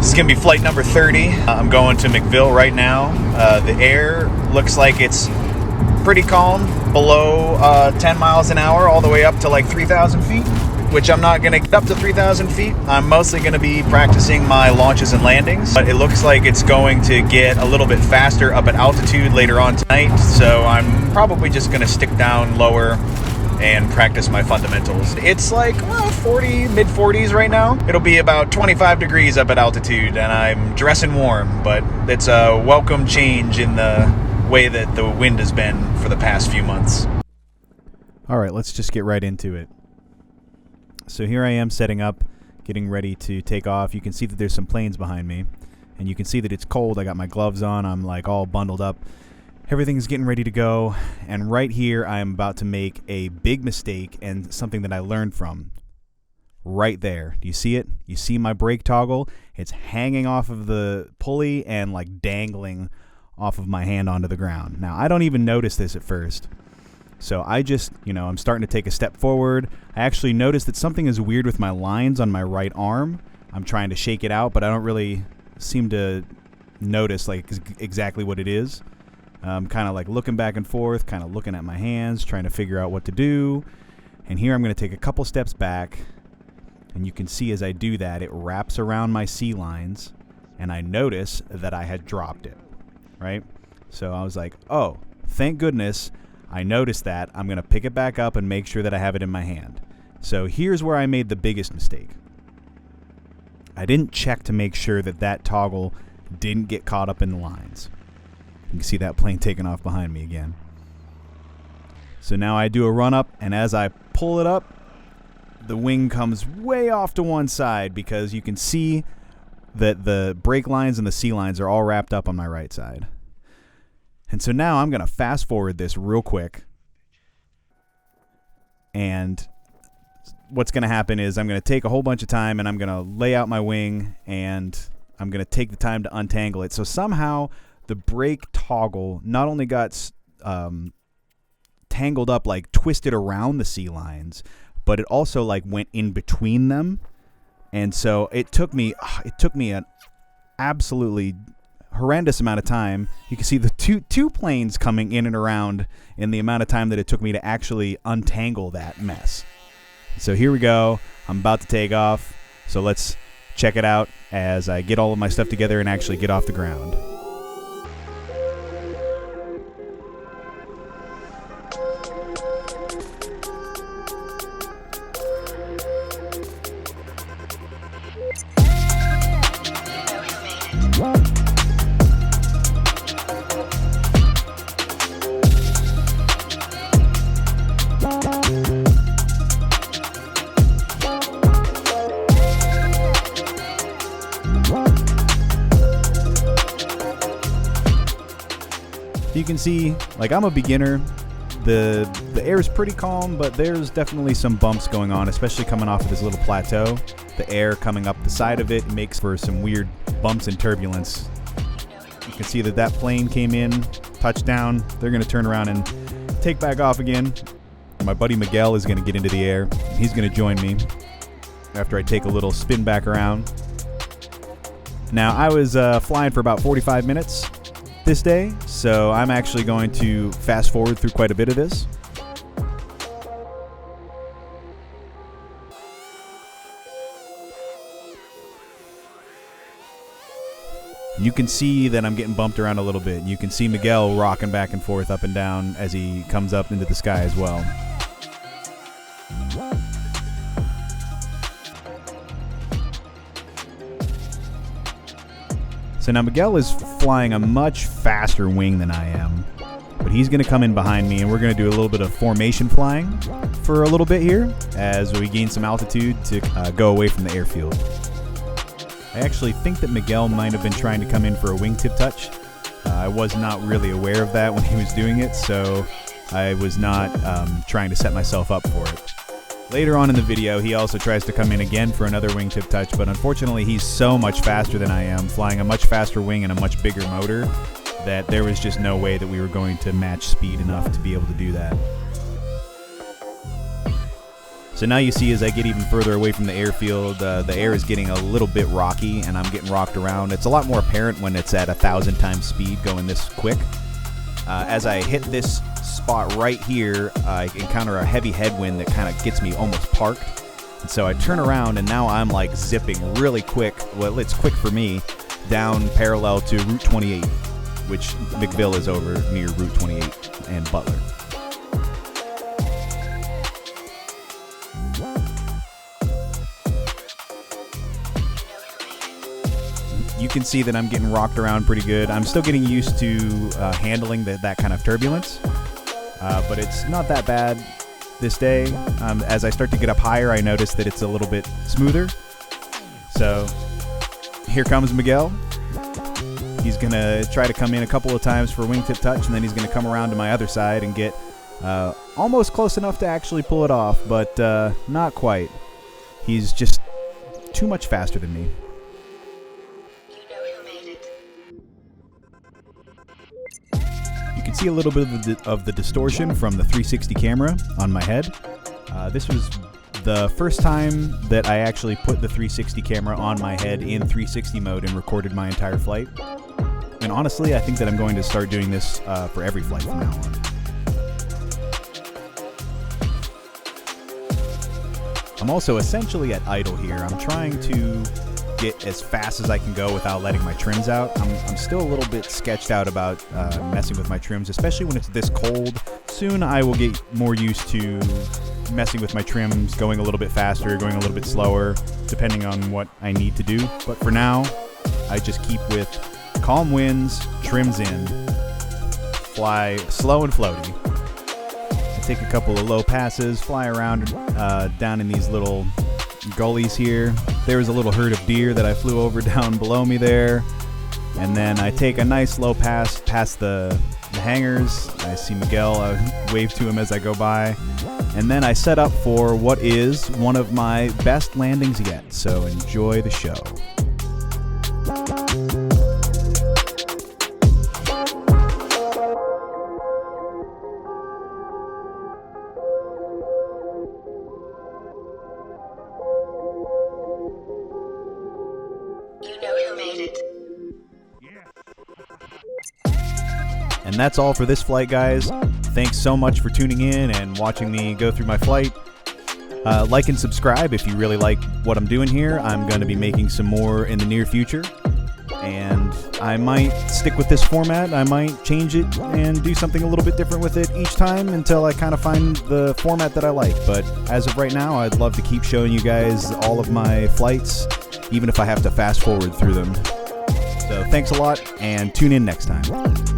This is going to be flight number 30. I'm going to McVille right now. The air looks like it's pretty calm, below 10 miles an hour, all the way up to like 3,000 feet, which I'm not going to get up to 3,000 feet. I'm mostly going to be practicing my launches and landings, but it looks like it's going to get a little bit faster up at altitude later on tonight, so I'm probably just going to stick down lower and practice my fundamentals. It's like, well, 40, mid-40s right now. It'll be about 25 degrees up at altitude, and I'm dressing warm, but it's a welcome change in the way that the wind has been for the past few months. All right, let's just get right into it. So here I am setting up, getting ready to take off. You can see that there's some planes behind me, and you can see that it's cold. I got my gloves on. I'm like all bundled up. Everything's getting ready to go, and right here I am about to make a big mistake and something that I learned from. Right there. Do you see it? You see my brake toggle? It's hanging off of the pulley and like dangling off of my hand onto the ground. Now, I don't even notice this at first. So I just, I'm starting to take a step forward. I actually noticed that something is weird with my lines on my right arm. I'm trying to shake it out, but I don't really seem to notice like exactly what it is. I'm kind of like looking back and forth, kind of looking at my hands, trying to figure out what to do. And here I'm going to take a couple steps back. And you can see as I do that, it wraps around my C lines. And I notice that I had dropped it, right? So I was like, oh, thank goodness I noticed that. I'm going to pick it back up and make sure that I have it in my hand. So here's where I made the biggest mistake. I didn't check to make sure that that toggle didn't get caught up in the lines. You can see that plane taking off behind me again. So now I do a run up, and as I pull it up, the wing comes way off to one side because you can see that the brake lines and the C lines are all wrapped up on my right side. And so now I'm going to fast forward this real quick. And what's going to happen is I'm going to take a whole bunch of time and I'm going to lay out my wing and I'm going to take the time to untangle it. So somehow the brake toggle not only got tangled up, like twisted around the C lines, but it also like went in between them. And so it took me an absolutely horrendous amount of time. You can see the two planes coming in and around in the amount of time that it took me to actually untangle that mess. So here we go. I'm about to take off. So let's check it out as I get all of my stuff together and actually get off the ground. You can see, like, I'm a beginner. The air is pretty calm, but there's definitely some bumps going on, especially coming off of this little plateau. The air coming up the side of it makes for some weird bumps and turbulence. You can see that plane came in, touched down. They're going to turn around and take back off again. My buddy Miguel is going to get into the air. He's going to join me after I take a little spin back around. Now, I was flying for about 45 minutes this day, so I'm actually going to fast forward through quite a bit of this. You can see that I'm getting bumped around a little bit. You can see Miguel rocking back and forth up and down as he comes up into the sky as well. So now Miguel is flying a much faster wing than I am, but he's going to come in behind me and we're going to do a little bit of formation flying for a little bit here as we gain some altitude to go away from the airfield. I actually think that Miguel might have been trying to come in for a wingtip touch. I was not really aware of that when he was doing it, so I was not trying to set myself up for it. Later on in the video, he also tries to come in again for another wingtip touch, but unfortunately he's so much faster than I am, flying a much faster wing and a much bigger motor, that there was just no way that we were going to match speed enough to be able to do that. So So now you see as I get even further away from the airfield, the air is getting a little bit rocky and I'm getting rocked around. It's a lot more apparent when it's at 1,000 times speed going this quick. As I hit this spot right here, I encounter a heavy headwind that kind of gets me almost parked. And so I turn around and now I'm like zipping really quick, well it's quick for me, down parallel to Route 28, which McVille is over near Route 28 and Butler. You can see that I'm getting rocked around pretty good. I'm still getting used to handling that kind of turbulence, but it's not that bad this day. As I start to get up higher, I notice that it's a little bit smoother. So here comes Miguel. He's going to try to come in a couple of times for a wingtip touch, and then he's going to come around to my other side and get almost close enough to actually pull it off, but not quite. He's just too much faster than me. You can see a little bit of the distortion from the 360 camera on my head. This was the first time that I actually put the 360 camera on my head in 360 mode and recorded my entire flight. And honestly, I think that I'm going to start doing this for every flight from now on. I'm also essentially at idle here. I'm trying to get as fast as I can go without letting my trims out. I'm still a little bit sketched out about messing with my trims, especially when it's this cold. Soon I will get more used to messing with my trims, going a little bit faster, going a little bit slower, depending on what I need to do. But for now, I just keep with calm winds, trims in, fly slow and floaty. I take a couple of low passes, fly around down in these little gullies here. There was a little herd of deer that I flew over down below me there. And then I take a nice low pass past the hangars. I see Miguel, I wave to him as I go by. And then I set up for what is one of my best landings yet. So enjoy the show. And that's all for this flight, guys. Thanks so much for tuning in and watching me go through my flight. Like and subscribe if you really like what I'm doing here. I'm going to be making some more in the near future. And I might stick with this format. I might change it and do something a little bit different with it each time until I kind of find the format that I like. But as of right now, I'd love to keep showing you guys all of my flights, even if I have to fast forward through them. So thanks a lot, and tune in next time.